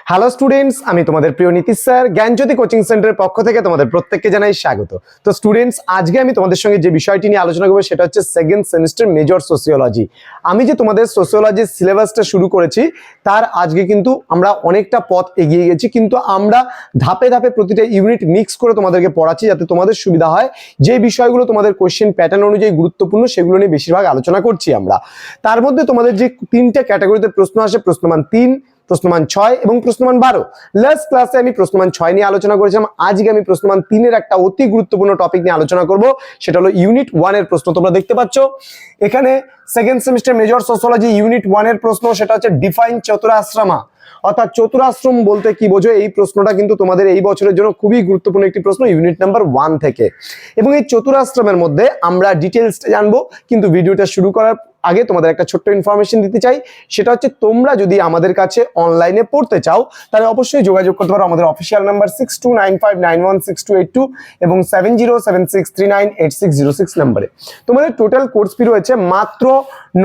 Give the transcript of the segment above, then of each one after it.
Hello students, আমি তোমাদের প্রিয় নীতিশ স্যার জ্ঞানজ্যোতি কোচিং সেন্টারের পক্ষ থেকে তোমাদের প্রত্যেককে জানাই স্বাগত। তো স্টুডেন্টস, আজকে আমি তোমাদের সঙ্গে যে বিষয়টি নিয়ে আলোচনা করব সেটা হচ্ছে সেকেন্ড সেমিস্টার মেজর সোসিওলজি। আমি যে তোমাদের সোসিওলজির সিলেবাসটা শুরু করেছি তার আজকে কিন্তু আমরা অনেকটা পথ এগিয়ে গেছি, কিন্তু আমরা ধাপে ধাপে প্রতিটা ইউনিট মিক্স করে তোমাদেরকে পড়াচ্ছি যাতে তোমাদের সুবিধা হয়। যে বিষয়গুলো তোমাদের কোশ্চেন প্যাটার্ন অনুযায়ী গুরুত্বপূর্ণ সেগুলো নিয়ে বেশিরভাগ আলোচনা করছি আমরা। তার মধ্যে তোমাদের যে তিনটে ক্যাটাগরিতে প্রশ্ন আসে, প্রশ্নমান 3, প্রশ্নমান 6 এবং প্রশ্নমান 12। লাস্ট ক্লাসে আমি প্রশ্নমান 6 নিয়ে আলোচনা করেছিলাম। আজকে আমি প্রশ্নমান 3 এর একটা অতি গুরুত্বপূর্ণ টপিক নিয়ে আলোচনা করব, সেটা হলো ইউনিট 1 এর প্রশ্ন। তোমরা দেখতে পাচ্ছ এখানে second semester major sociology unit 1 এর প্রশ্ন, সেটা হচ্ছে ডিফাইন চতুরাশ্রমা, অর্থাৎ চতুরাশ্রম বলতে কি বোঝো। এই প্রশ্নটা কিন্তু তোমাদের এই বছরের জন্য খুবই গুরুত্বপূর্ণ একটি প্রশ্ন ইউনিট নাম্বার 1 থেকে। এবং এই চতুরাশ্রমের মধ্যে আমরা ডিটেলসটা জানবো, কিন্তু ভিডিওটা শুরু করার আগে তোমাদের একটা ছোট্ট ইনফরমেশন দিতে চাই। সেটা হচ্ছে তোমরা যদি আমাদের কাছে অনলাইনে পড়তে চাও তাহলে অবশ্যই যোগাযোগ করতে পারো আমাদের অফিসিয়াল নাম্বার 6295916282 এবং 7076398606 নাম্বারে। তোমাদের টোটাল কোর্স ফি রয়েছে মাত্র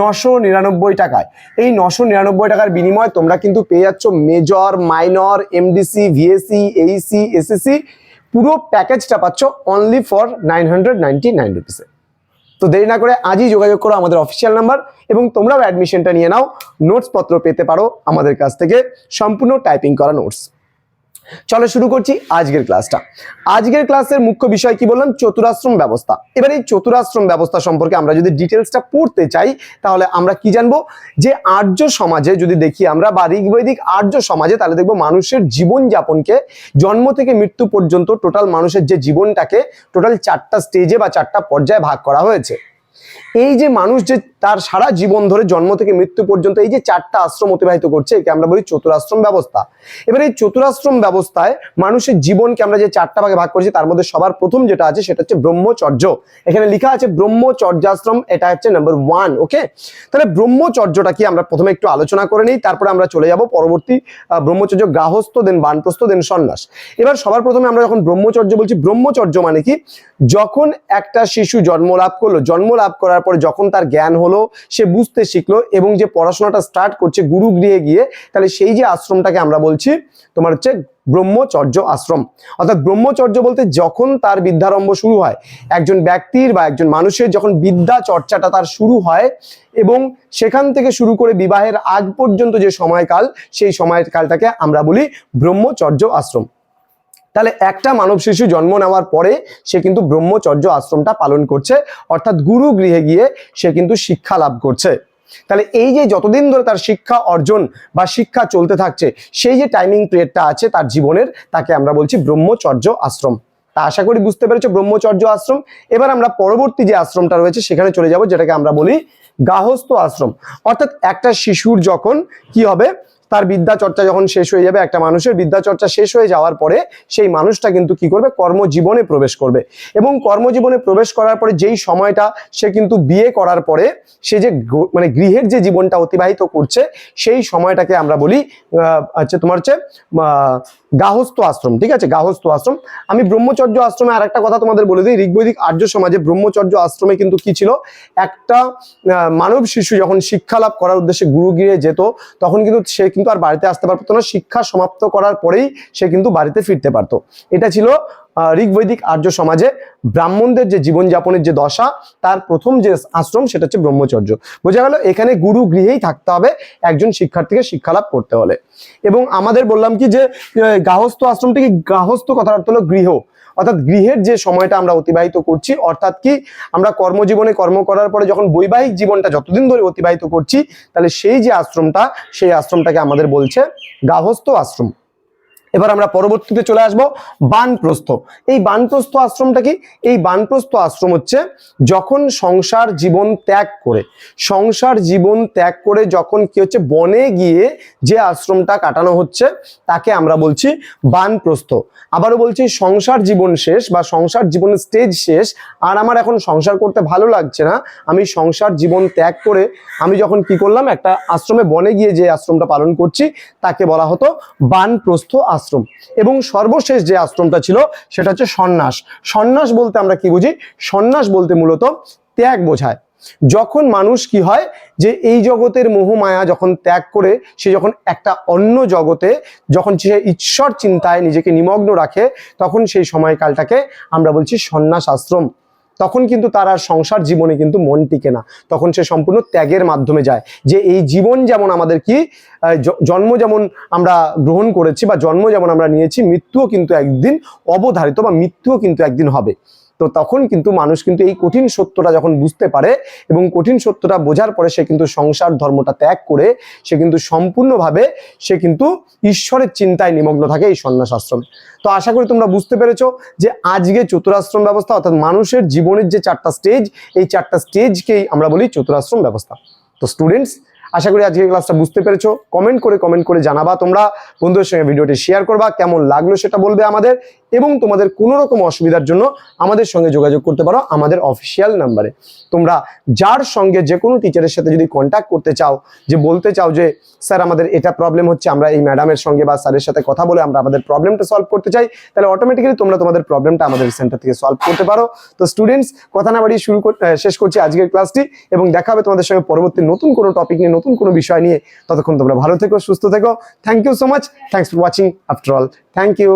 999 টাকায়। এই 999 টাকার বিনিময়ে তোমরা কিন্তু পেয়ে যাচ্ছ major, minor, MDC, VSC, Aisi, SSC পুরো প্যাকেজটা পাচ্ছ অনলি ফর 999 রুপিসে। তো দেরি না করে আজই যোগাযোগ করো আমাদের অফিসিয়াল নাম্বার এবং তোমরাও অ্যাডমিশনটা নিয়ে নাও। নোটস পত্র পেতে পারো আমাদের কাছ থেকে, সম্পূর্ণ টাইপিং করা নোটস। চলো শুরু করছি আজকের ক্লাসটা। আজকের ক্লাসের মুখ্য বিষয় কি বললাম? চতুরাশ্রম ব্যবস্থা। এবার এই চতুরাশ্রম ব্যবস্থা সম্পর্কে আমরা যদি ডিটেলসটা পড়তে চাই তাহলে আমরা কি জানবো, যে আর্য সমাজে যদি দেখি আমরা বা ঋগ্বৈদিক আর্য সমাজে, তাহলে দেখবো মানুষের জীবন যাপনকে জন্ম থেকে মৃত্যু পর্যন্ত টোটাল মানুষের যে জীবনটাকে টোটাল 4টা স্টেজে বা 4টা পর্যায়ে ভাগ করা হয়েছে। এই যে মানুষ যে তার সারা জীবন ধরে জন্ম থেকে মৃত্যু পর্যন্ত এই যে 4টা আশ্রম অতিবাহিত করছে, একে আমরা বলি চতুরাশ্রম ব্যবস্থা। এবার এই চতুরাশ্রম ব্যবস্থায় মানুষের জীবনকে আমরা যে 4টা ভাগে ভাগ করেছি তার মধ্যে সবার প্রথম যেটা আছে সেটা হচ্ছে ব্রহ্মচর্য। এখানে লেখা আছে ব্রহ্মচর্যাশ্রম, এটা হচ্ছে নাম্বার 1। ওকে, তাহলে ব্রহ্মচর্যটা কি আমরা প্রথমে একটু আলোচনা করে নিই, তারপরে আমরা চলে যাব পরবর্তী ব্রহ্মচর্য, গার্হস্থ্য, দেন বানপ্রস্থ, দেন সন্ন্যাস। এবার সবার প্রথমে আমরা যখন ব্রহ্মচর্য বলছি, ব্রহ্মচর্য মানে কি? যখন একটা শিশু জন্ম লাভ করলো, জন্ম লাভ করার পরে যখন তার জ্ঞান হলো, সে বুঝতে শিখলো এবং যে পড়াশোনাটা স্টার্ট করছে গুরু গৃহে গিয়ে, তাহলে সেই যে আশ্রমটাকে আমরা বলছি তোমার হচ্ছে ব্রহ্মচর্য আশ্রম। অর্থাৎ ব্রহ্মচর্য বলতে যখন তার বিদ্যারম্ভ শুরু হয়, একজন ব্যক্তির বা একজন মানুষের যখন বিদ্যা চর্চাটা তার শুরু হয় এবং সেখান থেকে শুরু করে বিবাহের আগ পর্যন্ত যে সময়কাল, সেই সময়কালটাকে আমরা বলি ব্রহ্মচর্য আশ্রম। তাহলে একটা মানব শিশু জন্ম নেওয়ার পরে সে কিন্তু ব্রহ্মচর্য আশ্রমটা পালন করছে, অর্থাৎ গুরু গৃহে গিয়ে সে কিন্তু শিক্ষা লাভ করছে। তাহলে এই যে যতদিন ধরে তার শিক্ষা অর্জন বা শিক্ষা চলতে থাকছে, সেই যে টাইমিং পিরিয়ডটা আছে তার জীবনের, তাকে আমরা বলছি ব্রহ্মচর্য আশ্রম। তা আশা করি বুঝতে পেরেছো ব্রহ্মচর্য আশ্রম। এবার আমরা পরবর্তী যে আশ্রমটা রয়েছে সেখানে চলে যাব, যেটাকে আমরা বলি গার্হস্থ্য আশ্রম। অর্থাৎ একটা শিশুর যখন কি হবে, তার বিদ্যা চর্চা যখন শেষ হয়ে যাবে, একটা মানুষের বিদ্যা চর্চা শেষ হয়ে যাওয়ার পরে সেই মানুষটা কিন্তু কি করবে, কর্মজীবনে প্রবেশ করবে। এবং কর্মজীবনে প্রবেশ করার পরে যেই সময়টা সে কিন্তু বিয়ে করার পরে সে যে মানে গৃহের যে জীবনটা অতিবাহিত করছে, সেই সময়টাকে আমরা বলি তোমার হচ্ছে গার্হস্থ্য আশ্রম। ঠিক আছে, গার্হস্থ্য আশ্রম। আমি ব্রহ্মচর্য আশ্রমে আর একটা কথা তোমাদের বলে দিই, ঋগ্বৈদিক আর্য সমাজে ব্রহ্মচর্য আশ্রমে কিন্তু কি ছিল, একটা মানব শিশু যখন শিক্ষা লাভ করার উদ্দেশ্যে গুরু গৃহে যেত, তখন কিন্তু সে কিন্তু আর বাড়িতে আসতে পারতো না। শিক্ষা সমাপ্ত করার পরেই সে কিন্তু বাড়িতে ফিরতে পারতো। এটা ছিল ঋগ্বৈদিক আর্য সমাজে ব্রাহ্মণদের যে জীবনযাপনের যে দশা, তার প্রথম যে আশ্রম সেটা হচ্ছে ব্রহ্মচর্য। বোঝা গেল, এখানে গুরু গৃহেই থাকতে হবে একজন শিক্ষার্থীকে শিক্ষা লাভ করতে হলে। এবং আমাদের বললাম কি যে গার্হস্থ্য আশ্রম থেকে, গার্হস্থ্য কথার অর্থ হলো গৃহ, অর্থাৎ গৃহের যে সময়টা আমরা অতিবাহিত করছি, অর্থাৎ কি আমরা কর্মজীবনে কর্ম করার পরে যখন বৈবাহিক জীবনটা যতদিন ধরে অতিবাহিত করছি, তাহলে সেই যে আশ্রমটা, সেই আশ্রমটাকে আমাদের বলছে গার্হস্থ্য আশ্রম। এবার আমরা পরবর্তীতে চলে আসব বানপ্রস্থ। এই বানপ্রস্থ আশ্রমটা কি? এই বানপ্রস্থ আশ্রম হচ্ছে যখন সংসার জীবন ত্যাগ করে যখন কি হচ্ছে বনে গিয়ে যে আশ্রমটা কাটানো হচ্ছে তাকে আমরা বলছি বানপ্রস্থ। আবারও বলছি, সংসার জীবন শেষ বা সংসার জীবনের স্টেজ শেষ, আর আমার এখন সংসার করতে ভালো লাগছে না, আমি সংসার জীবন ত্যাগ করে আমি যখন কি করলাম, একটা আশ্রমে বনে গিয়ে যে আশ্রমটা পালন করছি তাকে বলা হতো বানপ্রস্থ আশ্রম। এবং সর্বশেষ যে আশ্রমটা ছিল সেটা হচ্ছে সন্ন্যাস। সন্ন্যাস বলতে আমরা কি বুঝি? সন্ন্যাস বলতে মূলত ত্যাগ বোঝায়। যখন মানুষ কি হয় যে এই জগতের মোহমায়া যখন ত্যাগ করে সে যখন একটা অন্য জগতে যখন সে ঈশ্বর চিন্তায় নিজেকে নিমগ্ন রাখে, তখন সেই সময়কালটাকে আমরা বলছি সন্ন্যাস আশ্রম। তখন কিন্তু তার আর সংসার জীবনে কিন্তু মন টিকে না, তখন সে সম্পূর্ণ ত্যাগের মাধ্যমে যায়। যে এই জীবন যেমন আমাদের কি জন্ম যেমন আমরা গ্রহণ করেছি বা জন্ম যেমন আমরা নিয়েছি, মৃত্যুও কিন্তু একদিন অবধারিত বা মৃত্যুও কিন্তু একদিন হবে। তো তখন কিন্তু মানুষ কিন্তু এই কঠিন সত্যটা যখন বুঝতে পারে এবং কঠিন সত্যটা বোঝার পরে সে কিন্তু সংসার ধর্মটা ত্যাগ করে সে কিন্তু সম্পূর্ণভাবে সে কিন্তু ঈশ্বরের চিন্তায় নিমগ্ন থাকে এই সন্ন্যাস আশ্রমে। তো আশা করি তোমরা বুঝতে পেরেছো যে আজকে চতুরাশ্রম ব্যবস্থা অর্থাৎ মানুষের জীবনের যে 4টা স্টেজ, এই 4টা স্টেজকেই আমরা বলি চতুরাশ্রম ব্যবস্থা। তো স্টুডেন্টস, আশা করি আজকের ক্লাসটা বুঝতে পেরেছো। কমেন্ট করে জানাবা, তোমরা বন্ধুদের সঙ্গে ভিডিওটি শেয়ার করবা, কেমন লাগলো সেটা বলবে আমাদের, এবং তোমাদের কোনো রকম অসুবিধার জন্য আমাদের সঙ্গে যোগাযোগ করতে পারো আমাদের অফিসিয়াল নাম্বারে। তোমরা যার সঙ্গে যে কোনো টিচারের সাথে যদি কন্ট্যাক্ট করতে চাও, যে বলতে চাও যে স্যার আমাদের এটা প্রবলেম হচ্ছে, আমরা এই ম্যাডামের সঙ্গে বা স্যারের সাথে কথা বলে আমরা আমাদের প্রবলেমটা সলভ করতে চাই, তাহলে অটোমেটিক্যালি তোমরা তোমাদের প্রবলেমটা আমাদের সেন্টার থেকে সলভ করতে পারো। তো স্টুডেন্টস, কথা না বাড়িয়ে শেষ করছি আজকের ক্লাসটি, এবং দেখা হবে তোমাদের সঙ্গে পরবর্তী নতুন কোনো টপিক নিয়ে, নতুন কোনো বিষয় নিয়ে। ততক্ষণ তোমরা ভালো থেকো, সুস্থ থেকো। Thank you so much. Thanks for watching after all. Thank you.